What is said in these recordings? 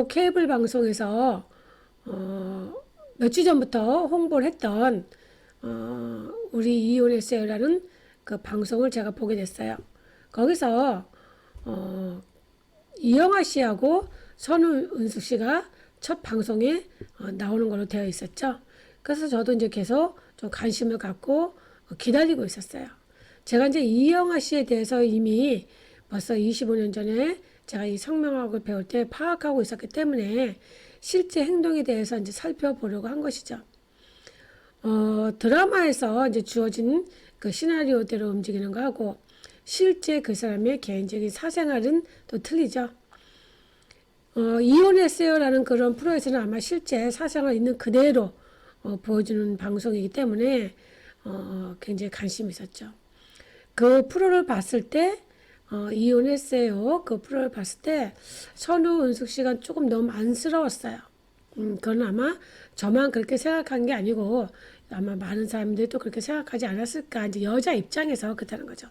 또 케이블 방송에서 몇 주 전부터 홍보를 했던 우리 이혼했어요라는 그 방송을 제가 보게 됐어요. 거기서 이영아 씨하고 선우은숙 씨가 첫 방송에 나오는 걸로 되어 있었죠. 그래서 저도 이제 계속 좀 관심을 갖고 기다리고 있었어요. 제가 이제 이영아 씨에 대해서 이미 벌써 25년 전에 제가 이 성명학을 배울 때 파악하고 있었기 때문에 실제 행동에 대해서 이제 살펴보려고 한 것이죠. 드라마에서 이제 주어진 그 시나리오대로 움직이는 거하고 실제 그 사람의 개인적인 사생활은 또 틀리죠. 이혼했어요라는 그런 프로에서는 아마 실제 사생활 있는 그대로 보여주는 방송이기 때문에 굉장히 관심이 있었죠. 그 프로를 봤을 때 이혼했어요. 그 프로를 봤을 때 선우은숙 씨가 조금 너무 안쓰러웠어요. 그건 아마 저만 그렇게 생각한 게 아니고 아마 많은 사람들이 또 그렇게 생각하지 않았을까. 이제 여자 입장에서 그렇다는 거죠.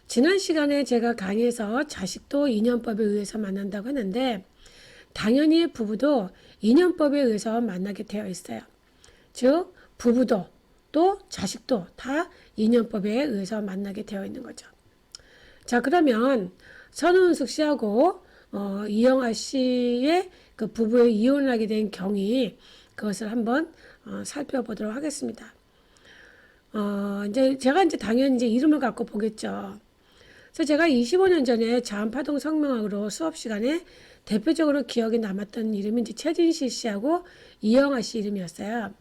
지난 시간에 제가 강의에서 자식도 인연법에 의해서 만난다고 했는데 당연히 부부도 인연법에 의해서 만나게 되어 있어요. 즉 부부도 또 자식도 다 인연법에 의해서 만나게 되어 있는 거죠. 자, 그러면 선우은숙 씨하고 이영아 씨의 그 부부의 이혼을 하게 된 경위, 그것을 한번 살펴보도록 하겠습니다. 이제 제가 이제 당연히 이제 이름을 갖고 보겠죠. 그래서 제가 25년 전에 자음파동 성명학으로 수업 시간에 대표적으로 기억에 남았던 이름이 이제 최진실 씨하고 이영아 씨 이름이었어요.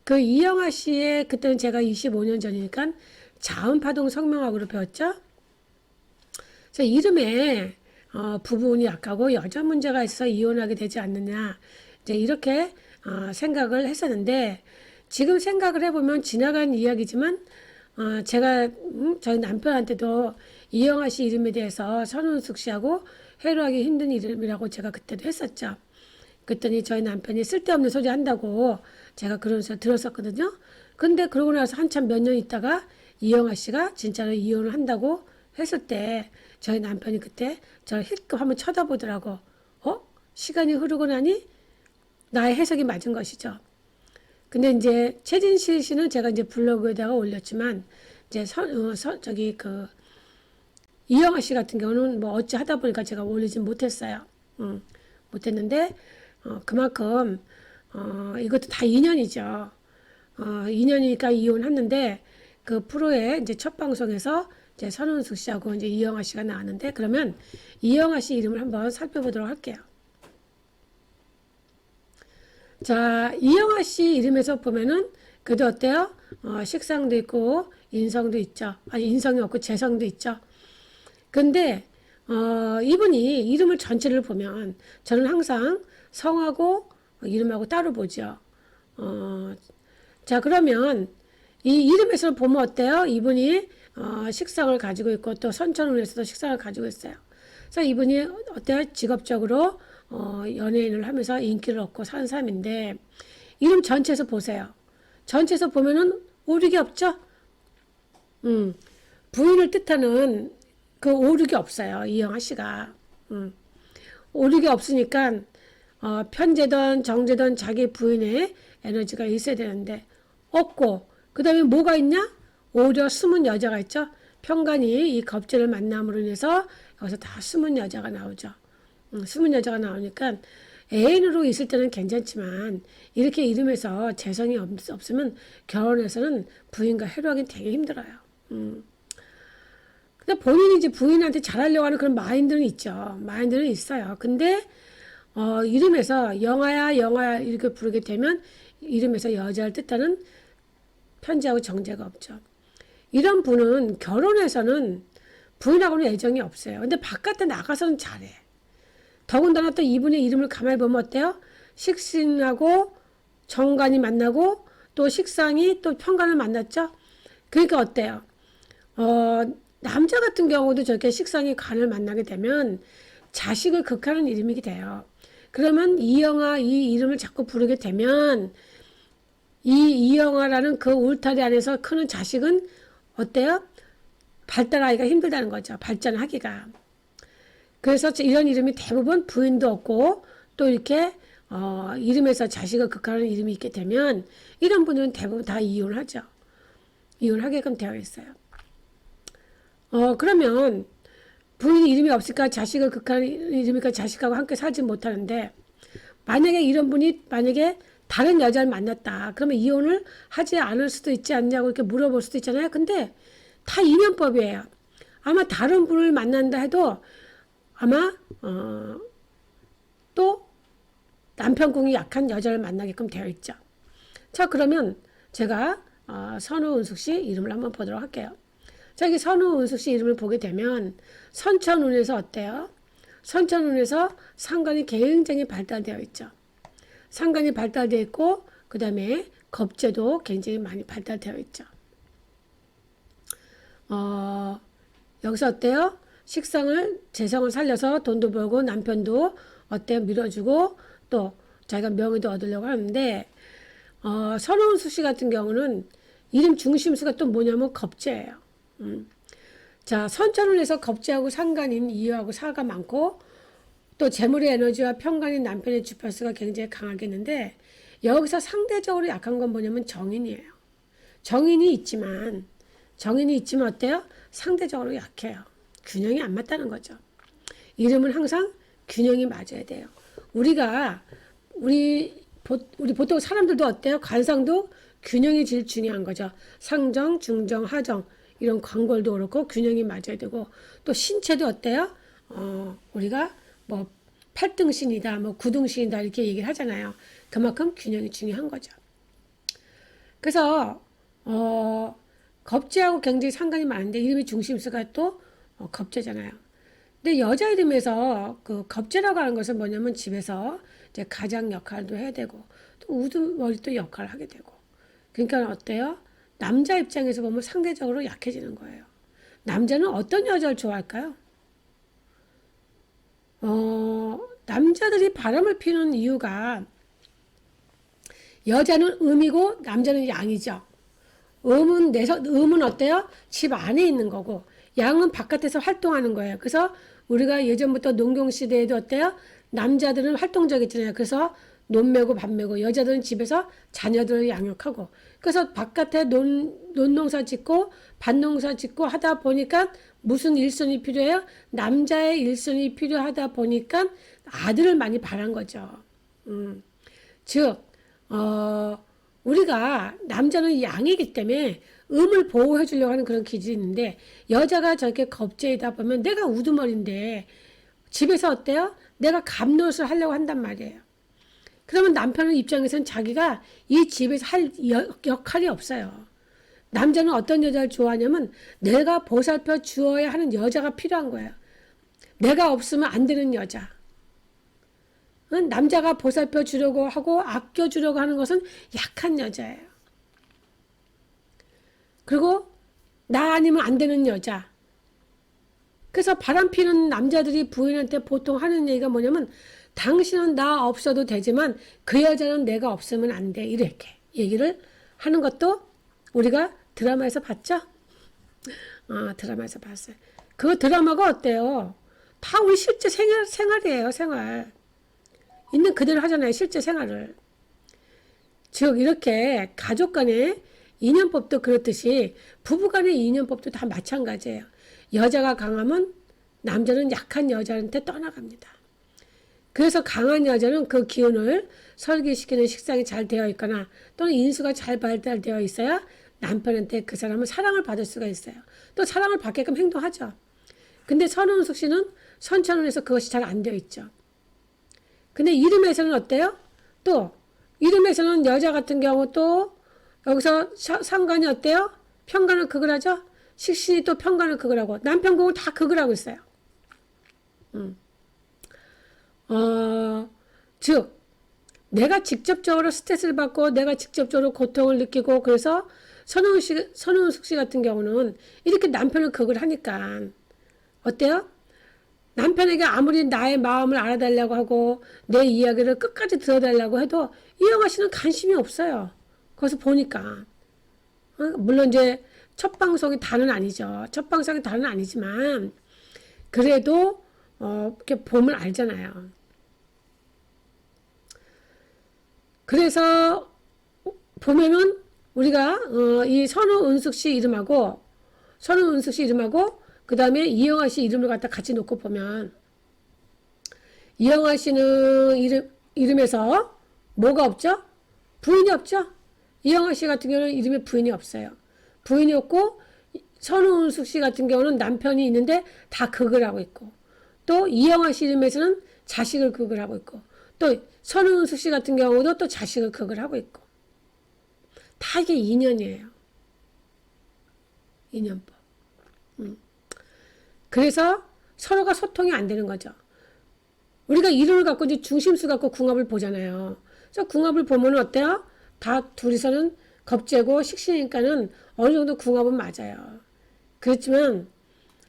그 이영아 씨의 그때는 제가 25년 전이니까 자음파동 성명학으로 배웠죠. 그래서 이름에 부부운이 약하고 여자 문제가 있어서 이혼하게 되지 않느냐 이제 이렇게 생각을 했었는데 지금 생각을 해보면 지나간 이야기지만 제가 저희 남편한테도 이영아 씨 이름에 대해서 선우은숙 씨하고 해로하기 힘든 이름이라고 제가 그때도 했었죠. 그랬더니 저희 남편이 쓸데없는 소리 한다고 제가 그런 소리 들었었거든요. 근데 그러고 나서 한참 몇 년 있다가 이영아 씨가 진짜로 이혼을 한다고 했을 때 저희 남편이 그때 저를 힐끔 한번 쳐다보더라고. 시간이 흐르고 나니 나의 해석이 맞은 것이죠. 근데 이제 최진실 씨는 제가 이제 블로그에다가 올렸지만 이제 저기 그 이영아 씨 같은 경우는 뭐 어찌 하다 보니까 제가 올리진 못했어요. 못했는데 그만큼 이것도 다 인연이죠. 인연이니까 이혼했는데 그 프로에 이제 첫 방송에서 이제 선우은숙 씨하고 이제 이영아 씨가 나왔는데 그러면 이영아 씨 이름을 한번 살펴보도록 할게요. 자, 이영아 씨 이름에서 보면은 그래도 어때요? 식상도 있고 인성도 있죠. 아니 인성이 없고 재성도 있죠. 근데 이분이 이름을 전체를 보면 저는 항상 성하고 이름하고 따로 보죠. 자, 그러면 이 이름에서 보면 어때요? 이분이 식상을 가지고 있고 또 선천운에서도 식상을 가지고 있어요. 그래서 이분이 어때요? 직업적으로 연예인을 하면서 인기를 얻고 사는 사람인데 이름 전체에서 보세요. 전체에서 보면은 오륙이 없죠? 부인을 뜻하는 그 오륙이 없어요. 이영아 씨가. 오륙이 없으니까 편재든 정재든 자기 부인의 에너지가 있어야 되는데 없고 그 다음에 뭐가 있냐? 오히려 숨은 여자가 있죠. 편간이 이 겁재를 만남으로 인해서 여기서 다 숨은 여자가 나오죠. 숨은 여자가 나오니까 애인으로 있을 때는 괜찮지만 이렇게 이름에서 재성이 없으면 결혼해서는 부인과 해로하기는 되게 힘들어요. 근데 본인이 이제 부인한테 잘하려고 하는 그런 마인드는 있죠. 마인드는 있어요. 근데 이름에서 영아야 이렇게 부르게 되면 이름에서 여자를 뜻하는 편지하고 정제가 없죠. 이런 분은 결혼해서는 부인하고는 애정이 없어요. 근데 바깥에 나가서는 잘해. 더군다나 또 이분의 이름을 가만히 보면 어때요? 식신하고 정관이 만나고 또 식상이 또 편관을 만났죠? 그러니까 어때요? 남자 같은 경우도 저렇게 식상이 간을 만나게 되면 자식을 극하는 이름이게 돼요. 그러면 이영아 이 이름을 자꾸 부르게 되면 이 이영아라는 그 울타리 안에서 크는 자식은 어때요? 발달하기가 힘들다는 거죠. 발전하기가. 그래서 이런 이름이 대부분 부인도 없고 또 이렇게 이름에서 자식을 극하는 이름이 있게 되면 이런 분들은 대부분 다 이혼하죠. 이혼하게끔 되어 있어요. 그러면 부인이 이름이 없으니까 자식을 극하는 이름이니까 자식하고 함께 살지 못하는데 만약에 이런 분이 만약에 다른 여자를 만났다. 그러면 이혼을 하지 않을 수도 있지 않냐고 이렇게 물어볼 수도 있잖아요. 근데 다 인연법이에요. 아마 다른 분을 만난다 해도 아마 또 남편궁이 약한 여자를 만나게끔 되어 있죠. 자, 그러면 제가 선우은숙 씨 이름을 한번 보도록 할게요. 자, 여기 선우은숙 씨 이름을 보게 되면 선천운에서 어때요? 선천운에서 상관이 굉장히 발달되어 있죠. 상관이 발달되어 있고 그 다음에 겁재도 굉장히 많이 발달되어 있죠. 여기서 어때요? 식성을 재성을 살려서 돈도 벌고 남편도 어때요? 밀어주고 또 자기가 명예도 얻으려고 하는데 선우은숙 씨 같은 경우는 이름 중심수가 또 뭐냐면 겁재예요. 자, 선천운에서 겁재하고 상관인 이유하고 사가 많고 또 재물의 에너지와 편관인 남편의 주파수가 굉장히 강하겠는데 여기서 상대적으로 약한 건 뭐냐면 정인이에요. 정인이 있지만 어때요? 상대적으로 약해요. 균형이 안 맞다는 거죠. 이름은 항상 균형이 맞아야 돼요. 우리 보통 사람들도 어때요? 관상도 균형이 제일 중요한 거죠. 상정, 중정, 하정 이런 관골도 그렇고 균형이 맞아야 되고 또 신체도 어때요? 우리가 뭐 8등신이다, 뭐 9등신이다 이렇게 얘기를 하잖아요. 그만큼 균형이 중요한 거죠. 그래서 겁재하고 굉장히 상관이 많은데 이름이 중심수가 또 겁재잖아요. 근데 여자 이름에서 그 겁재라고 하는 것은 뭐냐면 집에서 이제 가장 역할도 해야 되고 또 우두머리 또 역할을 하게 되고 그러니까 어때요? 남자 입장에서 보면 상대적으로 약해지는 거예요. 남자는 어떤 여자를 좋아할까요? 남자들이 바람을 피우는 이유가 여자는 음이고 남자는 양이죠. 음은 어때요? 집 안에 있는 거고 양은 바깥에서 활동하는 거예요. 그래서 우리가 예전부터 농경시대에도 어때요? 남자들은 활동적이잖아요. 그래서 논 메고 밥 메고 여자들은 집에서 자녀들을 양육하고 그래서 바깥에 논농사 짓고 밭농사 짓고 하다 보니까 무슨 일손이 필요해요? 남자의 일손이 필요하다 보니까 아들을 많이 바란 거죠. 즉 우리가 남자는 양이기 때문에 음을 보호해 주려고 하는 그런 기질이 있는데 여자가 저렇게 겁재이다 보면 내가 우두머리인데 집에서 어때요? 내가 갑노릇을 하려고 한단 말이에요. 그러면 남편의 입장에서는 자기가 이 집에서 할 역할이 없어요. 남자는 어떤 여자를 좋아하냐면 내가 보살펴 주어야 하는 여자가 필요한 거예요. 내가 없으면 안 되는 여자. 남자가 보살펴 주려고 하고 아껴 주려고 하는 것은 약한 여자예요. 그리고 나 아니면 안 되는 여자. 그래서 바람피는 남자들이 부인한테 보통 하는 얘기가 뭐냐면 당신은 나 없어도 되지만 그 여자는 내가 없으면 안 돼. 이렇게 얘기를 하는 것도 우리가 드라마에서 봤죠? 드라마에서 봤어요. 그 드라마가 어때요? 다 우리 실제 생활이에요. 생활. 있는 그대로 하잖아요. 실제 생활을. 즉 이렇게 가족 간의 인연법도 그렇듯이 부부 간의 인연법도 다 마찬가지예요. 여자가 강하면 남자는 약한 여자한테 떠나갑니다. 그래서 강한 여자는 그 기운을 설계시키는 식상이 잘 되어 있거나 또는 인수가 잘 발달되어 있어야 남편한테 그 사람은 사랑을 받을 수가 있어요. 또 사랑을 받게끔 행동하죠. 근데 선우은숙 씨는 선천운에서 그것이 잘 안 되어 있죠. 근데 이름에서는 어때요? 또 이름에서는 여자 같은 경우 또 여기서 상관이 어때요? 편관을 극을 하죠? 식신이 또 편관을 극을 하고 남편궁은 다 극을 하고 있어요. 즉 내가 직접적으로 스트레스를 받고 내가 직접적으로 고통을 느끼고 그래서 선우은숙 씨 같은 경우는 이렇게 남편을 극을 하니까 어때요? 남편에게 아무리 나의 마음을 알아달라고 하고 내 이야기를 끝까지 들어달라고 해도 이영아 씨는 관심이 없어요. 거기서 보니까 물론 이제 첫 방송이 다는 아니죠. 첫 방송이 다는 아니지만 그래도 이렇게 보면 알잖아요. 그래서 보면은 우리가 이 선우은숙 씨 이름하고 그 다음에 이영아 씨 이름을 갖다 같이 놓고 보면 이영아 씨는 이름에서 뭐가 없죠? 부인이 없죠? 이영아 씨 같은 경우는 이름에 부인이 없어요. 부인이 없고 선우은숙 씨 같은 경우는 남편이 있는데 다 극을 하고 있고 또 이영아 씨 이름에서는 자식을 극을 하고 있고 또 선우은숙 씨 같은 경우도 또 자식을 극을 하고 있고 다 이게 인연이에요. 인연법. 그래서 서로가 소통이 안 되는 거죠. 우리가 이름을 갖고 이제 중심수 갖고 궁합을 보잖아요. 그래서 궁합을 보면 어때요? 다 둘이서는 겁재고 식신이니까는 어느 정도 궁합은 맞아요. 그렇지만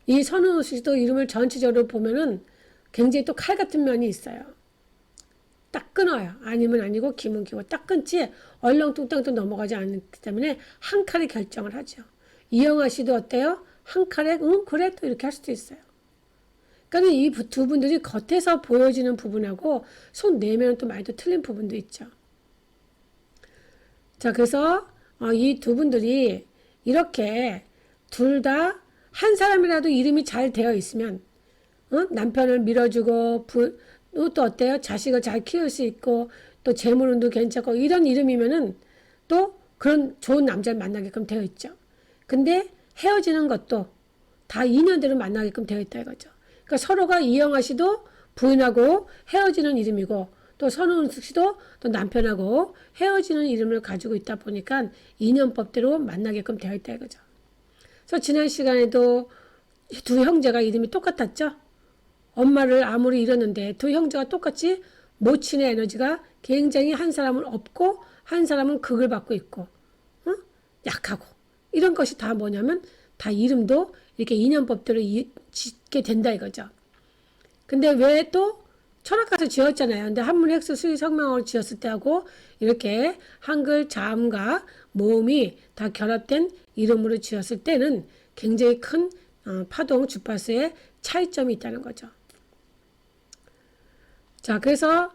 이 선우은숙 씨도 이름을 전체적으로 보면은 굉장히 또 칼 같은 면이 있어요. 딱 끊어요. 아니면 아니고 기면 기고 딱 끊지 얼렁뚱땅 또 넘어가지 않기 때문에 한 칼에 결정을 하죠. 이영아 씨도 어때요? 한 칼에 응 그래 또 이렇게 할 수도 있어요. 그러니까 이 두 분들이 겉에서 보여지는 부분하고 속 내면은 또 많이 또 틀린 부분도 있죠. 자, 그래서 이 두 분들이 이렇게 둘 다 한 사람이라도 이름이 잘 되어 있으면 남편을 밀어주고 또 어때요? 자식을 잘 키울 수 있고 또 재물운도 괜찮고 이런 이름이면은 또 그런 좋은 남자를 만나게끔 되어 있죠. 근데 헤어지는 것도 다 인연대로 만나게끔 되어 있다 이거죠. 그러니까 서로가 이영아 씨도 부인하고 헤어지는 이름이고 또 선우은숙 씨도 또 남편하고 헤어지는 이름을 가지고 있다 보니까 인연법대로 만나게끔 되어 있다 이거죠. 그래서 지난 시간에도 두 형제가 이름이 똑같았죠. 엄마를 아무리 잃었는데 두 형제가 똑같이 모친의 에너지가 굉장히 한 사람은 없고 한 사람은 극을 받고 있고 약하고 이런 것이 다 뭐냐면 다 이름도 이렇게 인연법대로 짓게 된다 이거죠. 근데 왜 또 철학가서 지었잖아요. 근데 한문 획수 수의 성명으로 지었을 때하고 이렇게 한글 자음과 모음이 다 결합된 이름으로 지었을 때는 굉장히 큰 파동 주파수의 차이점이 있다는 거죠. 자, 그래서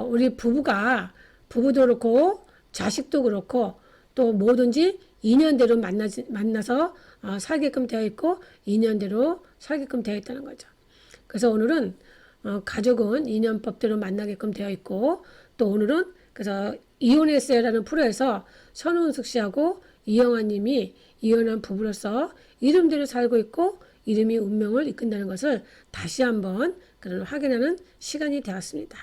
우리 부부도 그렇고 자식도 그렇고 또 뭐든지 인연대로 만나서 살게끔 되어 있고 인연대로 살게끔 되어 있다는 거죠. 그래서 오늘은 가족은 인연법대로 만나게끔 되어 있고 또 오늘은 그래서 이혼했어요라는 프로에서 선우은숙 씨하고 이영아 님이 이혼한 부부로서 이름대로 살고 있고 이름이 운명을 이끈다는 것을 다시 한번 그런 확인하는 시간이 되었습니다.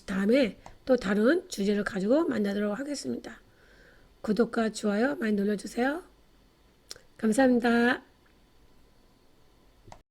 다음에 또 다른 주제를 가지고 만나도록 하겠습니다. 구독과 좋아요 많이 눌러주세요. 감사합니다.